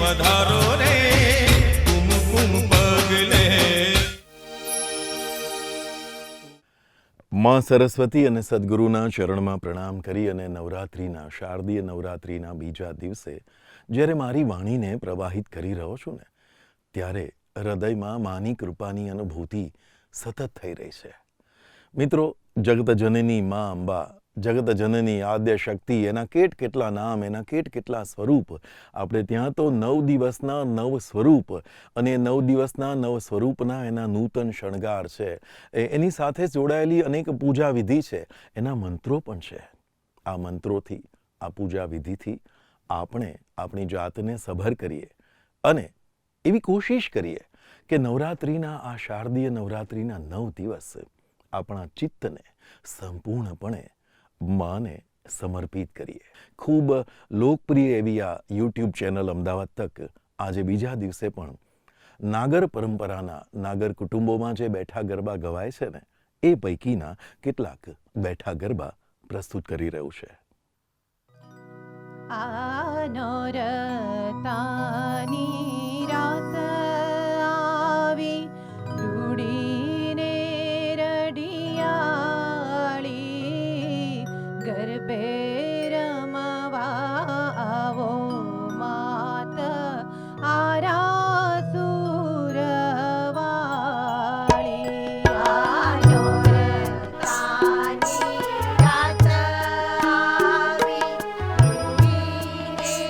પધારો રે કુમકુમ પગલે. માં સરસ્વતી અને સદગુરુના ચરણમાં પ્રણામ કરી અને નવરાત્રિના શારદીય નવરાત્રિના બીજા દિવસે જ્યારે મારી વાણીને પ્રવાહિત કરી રહ્યો છું ને, ત્યારે હૃદયમાં માની કૃપાની અનુભૂતિ સતત થઈ રહી છે. મિત્રો, જગતજનની માં અંબા, જગતજનની આદ્ય શક્તિ, એના કેટલા નામ, એના કેટલા સ્વરૂપ. આપણે ત્યાં તો 9 દિવસના 9 સ્વરૂપ અને 9 દિવસના 9 સ્વરૂપના એના નૂતન શણગાર છે. એની સાથે જોડાયેલી અનેક પૂજા વિધિ છે, એના મંત્રો પણ છે. આ મંત્રોથી, આ પૂજા વિધિથી આપણે આપણી જાતને સભર કરીએ અને એવી કોશિશ કરીએ કે નવરાત્રિના આ શારદીય નવરાત્રિના 9 દિવસ આપણા ચિત્તને સંપૂર્ણપણે માને સમર્પિત કરીએ. ખૂબ લોકપ્રિય એવી આ યુટ્યુબ ચેનલ અમદાવાદ તક આજે બીજા દિવસે પણ નાગર પરંપરાના, નાગર કુટુંબોમાં જે બેઠા ગરબા ગવાય છે ને, એ પૈકીના કેટલાક બેઠા ગરબા પ્રસ્તુત કરી રહ્યું છે. આ નોરતાની રાત આવી રૂડીને રડિયાળી ગરબે રમવા આવો માત આરાસુરવાળી. આ નોરતાની રાત આવી રૂડીને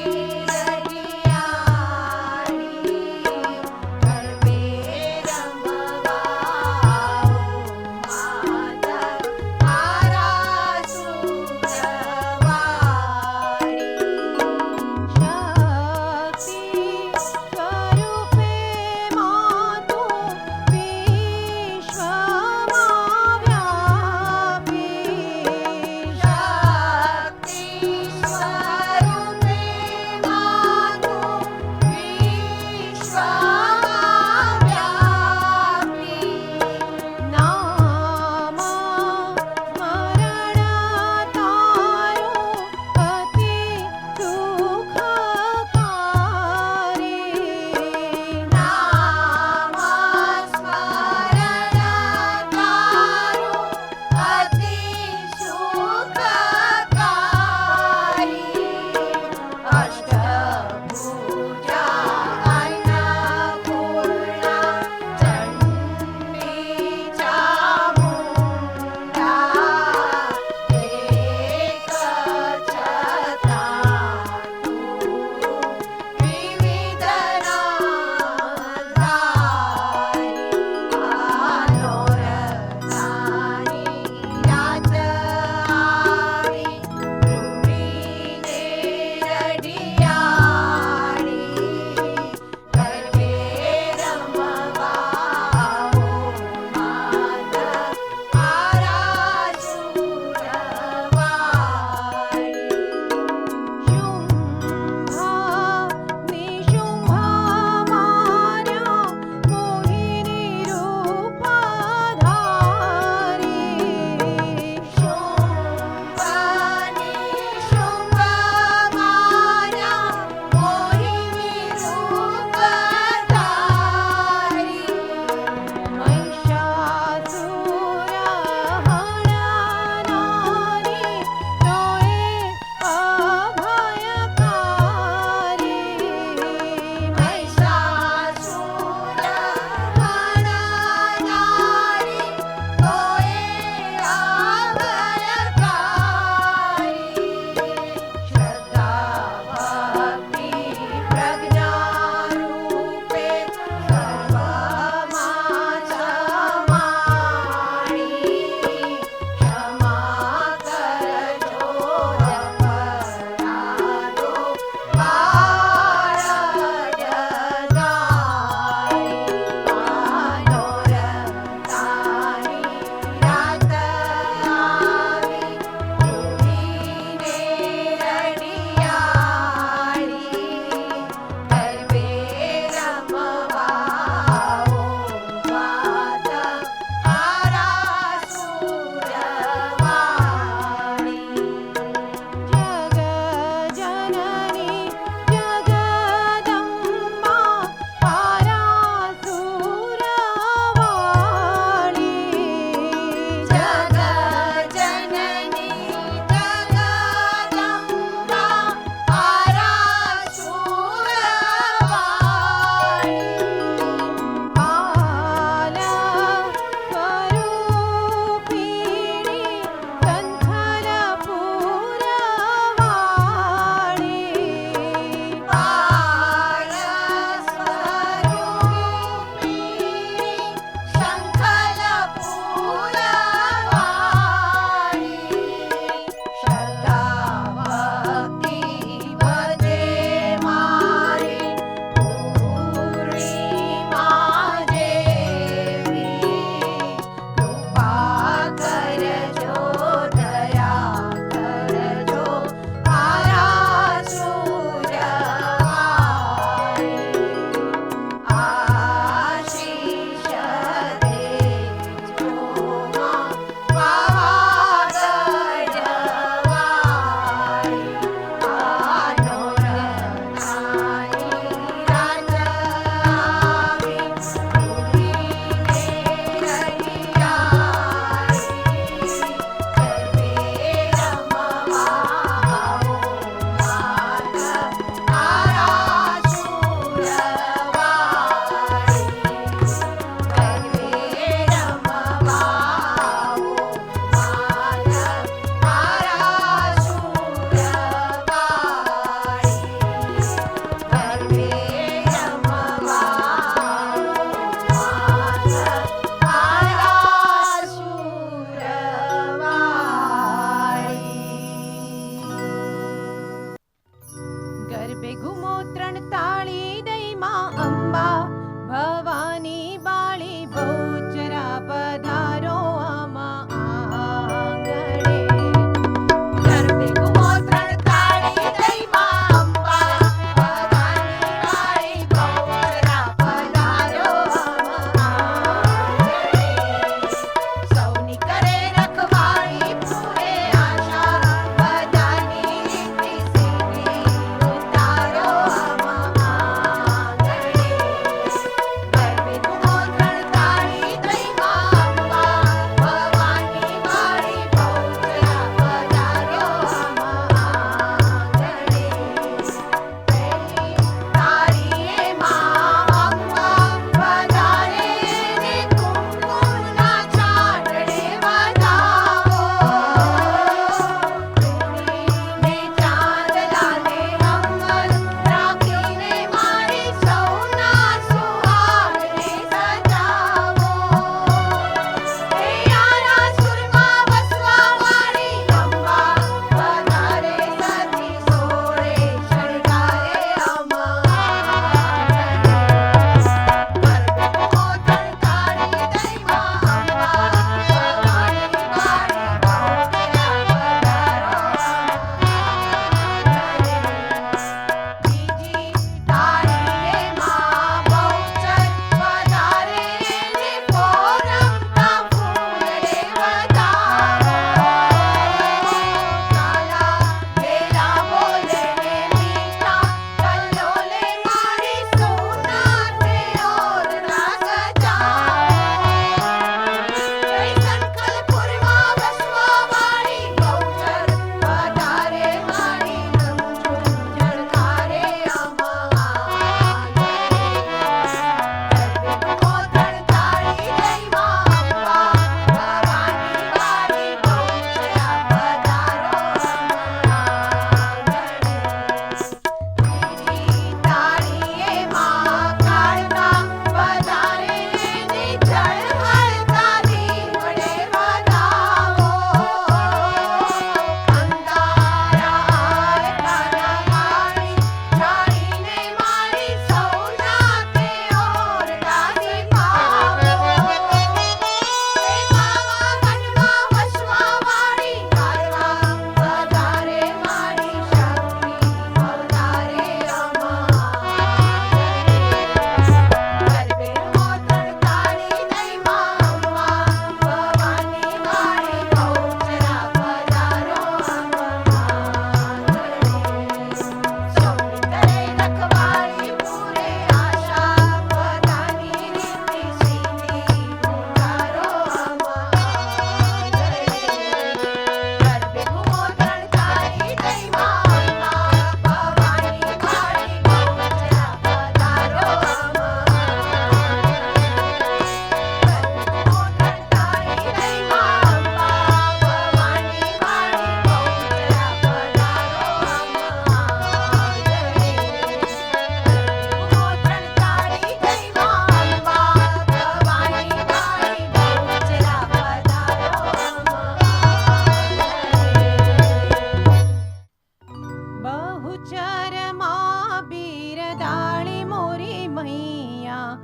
મૈયા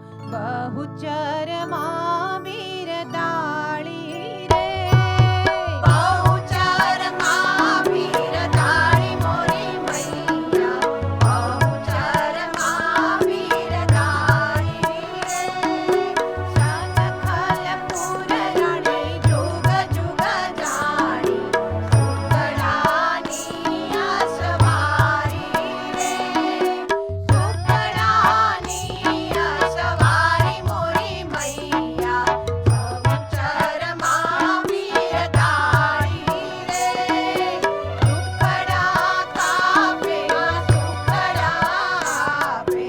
બહુચરમાં બિરદાળી રે બહુચરમાં બિરદાળી મોરી મૈયા બહુચરમાં બિરદાળી રે સનખલ પુરરાણી જુગ જુગ જાણી સુકડાની આસવારી રે સુકડાની આસવારી મોરી મૈયા બહુચરમાં બિરદાળી રે સુકડા કાપે સુકડા આપે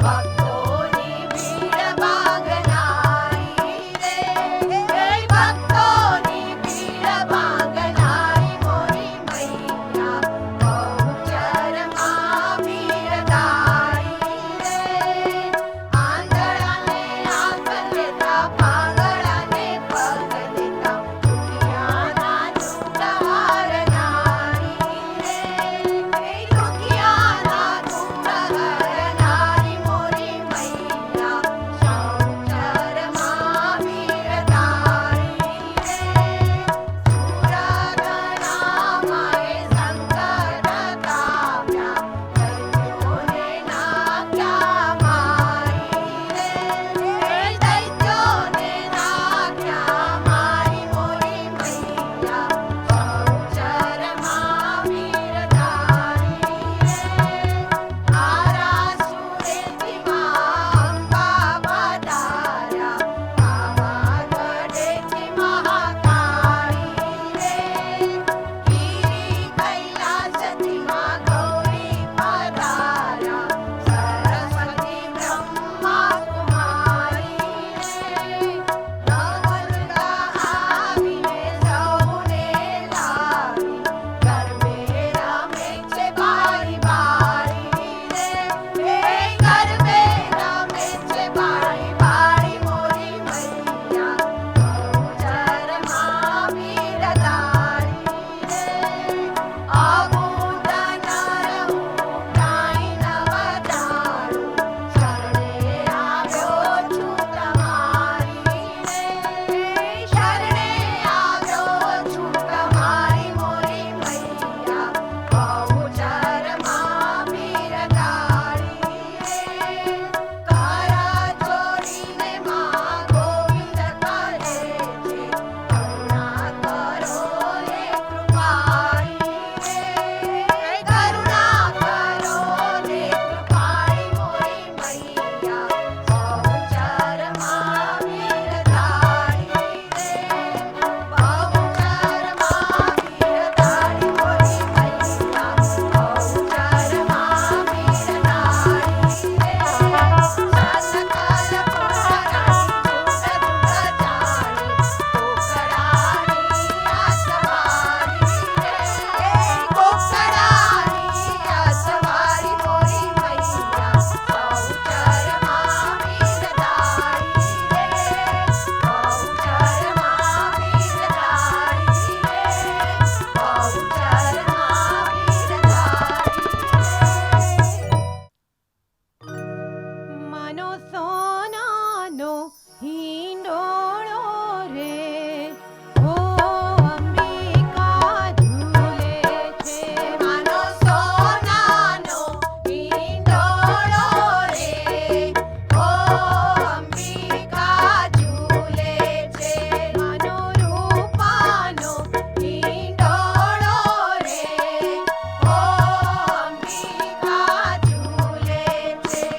ભક્તોની ભીડ ભાગનારી રે ભક્તોની ભીડ ભાગનારી મોરી મૈયા બહુચરમાં બિરદાળી રે આંધળાને આંખ દેતા પાગળાને પગ દેતા દુખિયાના દુઃખહાર નારી રે દુખિયાના દુઃખહાર નારી મોરી મૈયા બહુચરમાં બિરદાળી રે સુરગણા માએ સંકટ તાપ્યા દૈત્યોને નાખ્યા મારી રે દૈત્યોને નાખ્યા મારી મોરી મૈયા બહુચરમાં બિરદાળી રે આરાસુરેથી માં અંબા પધાર્યા પાવાગઢેથી મહાકાળી રે ગિરી કૈલાસથી માં ગૌરી પધાર્યા સરસ્વતી બ્રહ્મા કુમારી રે નવદુર્ગા આવીને સૌને લાવી ગરબે રમે છે બારી બારી રે ગરબે રમે છે બારી બારી મોરી મૈયા બહુચરમાં બિરદાળી રે અબુધ નરહું કાંઈ ન વજાણું શરણે આવ્યો છું તમારી રે શરણે આવ્યો છું તમારી મોરી મૈયા બહુચરમાં બિરદાળી રે કર જોડીને માં ગોવિંદ કહે છે કરુણા કરો રે કૃપાળી રે કરુણા કરો રે કૃપાળી મોરી મૈયા બહુચરમાં બિરદાળી રે બહુચરમાં બિરદાળી મોરી મૈયા બહુચરમાં બિરદાળી રે સનખલ પુરરાણી જુગ જુગ જાણી કોકડાની આસવારી રે કોકડાની આસવારી મોરી મૈયા બહુચરમાં બિરદાળી રે બહુચરમાં બિરદાળી રે બહુચરમાં બિરદાળી રે મનો સોનાનો હિંડોળો રે ઓ અંબિકા ઝૂલે છે મનો સોનાનો હિંડોળો રે ઓ અંબિકા ઝૂલે છે મનો રૂપાનો હિંડોળો રે ઓ અંબિકા ઝૂલે છે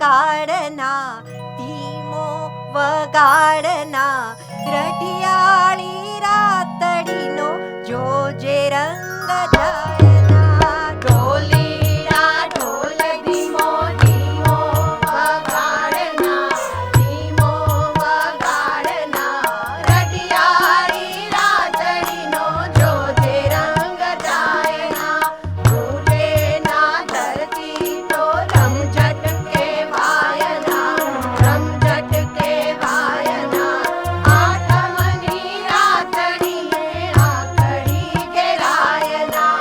વગાડના ધીમો વગાડના રઢિયાળી રાતડીનો જોજે રંગ જાયના ઢોલીડા ઢોલ ધીમો ધીમો વગાડના ધીમો વગાડના રઢિયાળી રાતડીનો જોજે રંગ જાયના ધૂળે ના ધરતી તો રમઝટ કેવાયના રમઝટ કેવાયના આઠમની રાતડીને આખડી કેરાયના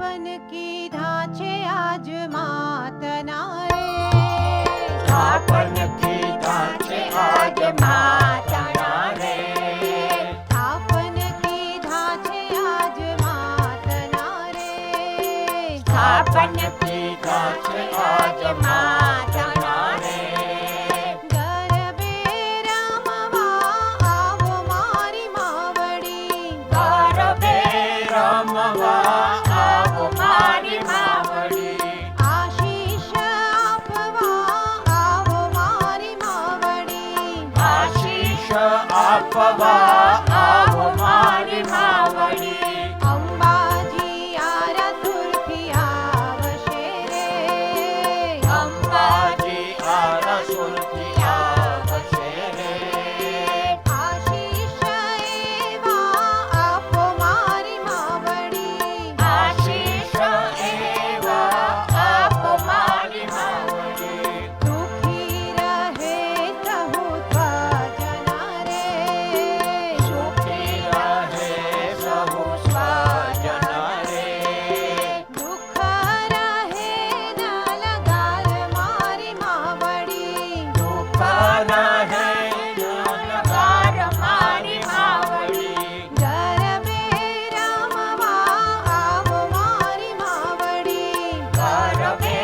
સ્થાપન કીધા છે આજ માતના રે સ્થાપન કીધા છે આજ માતાના રે સ્થાપન કીધા છે આજ માતના રે સ્થાપન કીધા છે આજ માતાના રે ગરબે રમવા આવો મારી માવડી ગરબે રમવા આવો મારી માવડી આશીષ આપવા આવો મારી માવડી આશીષ આપવા આવો મારી માવડી અંબાજી આરતુરથી આવશે રે અંબાજી આ રસુલથી આવશે રે આશીષ એવા આપો મારી માવડી આશીષ એવા આપો મારી માવડી સુખી રહે સહુ સ્વજન રે સુખી રહે સહુ સ્વજન રે દુઃખ રહે ન લગાલ મારી માવડી દુઃખ રહે નગાર મારી માવડી ગરબે રમવા આવો મારી માવડી ગરબે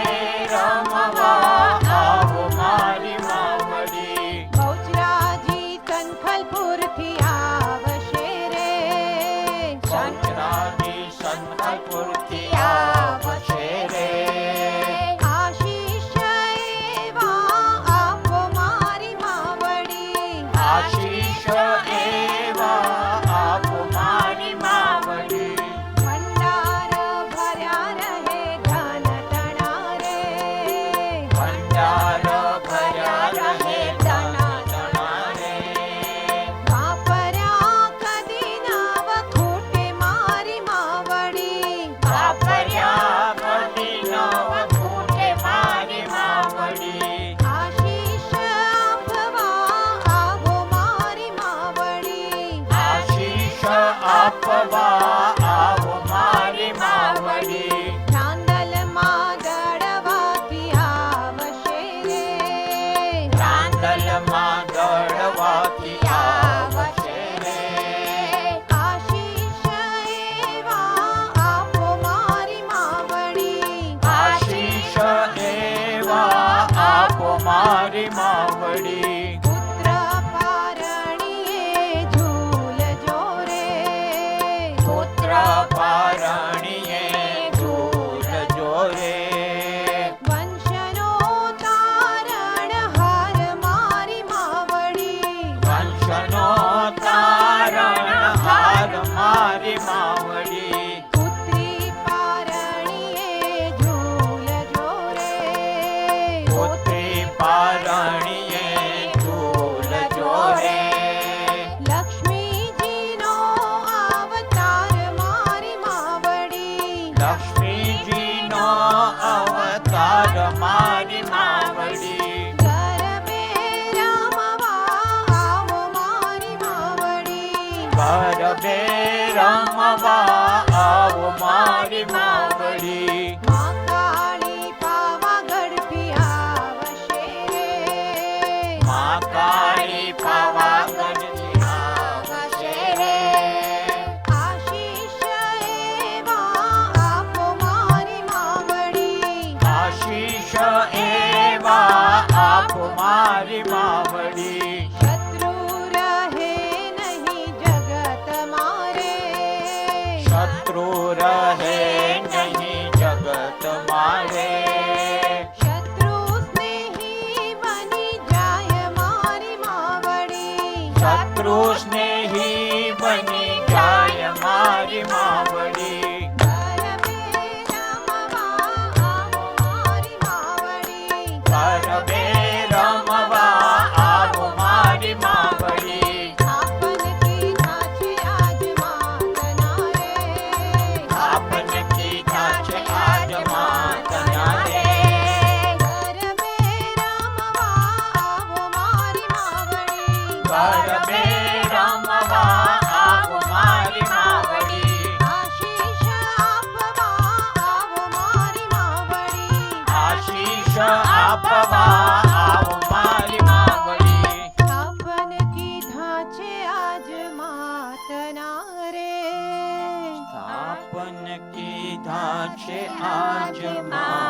રમવા આવો મારી માવડી બહુચરાજી સંખલપુરથી આવશે રે સંતરાજી સંકલ્પુરથી આવશે રે આશીષ એવા આપો મારી માવડી આશીષ એવા આપો મારી માવડી ભંડાર ભર્યા રહે ધન તણા રે ભંડાર ભર્યા રહે ધન તણા રે વાપર્યા કદી નવ ખૂટે મારી માવડી વાપર્યા કદી નવ ખૂટે મારી માવડી આશીષ આપવા આવો મારી માવડી આશીષ આપવા આવો મારી માવડી ચાંદલમાં દળવાથી આવશે રે ચાંદલમાં દળવાથી આવશે રે આશીષ એવા આપો મારી માવડી આશીષ એવા આપો મારી માવડી પુત્ર પારણીએ ઝૂલજો રે પુત્ર પારણીએ ઝૂલજો રે વંશનો તારણ હાર મારી માવડી વંશનો તારણ હાર મારી માવડી પુત્રી પારણીએ ઝૂલજો રે પુત્રી પારણીએ ઝૂલજો રે લક્ષ્મીજીનો અવતાર મારી માવડી લક્ષ્મીજીનો અવતાર મારી માવડી ગરબે રમવા આવો મારી માવડી ગરબે રમવા આવો મારી માવડી મા કાળી પાવાગઢથી આવશે રે મા કાળી પાવાગઢથી આવશે રે આશીષ એવા આપો મારી માવડી આશીષ એવા આપો મારી માવડી શત્રુ રહે નહીં જગત મારે શત્રુ રહે નહીં જગત મારે શત્રુ સ્નેહી બની જાય મારી માવડી શત્રુ સ્નેહી બની જાય મારી માવડી ગરબે રમવા આવો મારી માવડી ગરબે રમવા આવો મારી માવડી સ્થાપન કીધા છે આજ માતના રે સ્થાપન કીધા છે આજ માતના રે ગરબે રમવા આવો મારી માવડી ગરબે રમવા આવો મારી માવડી છે આજ માતના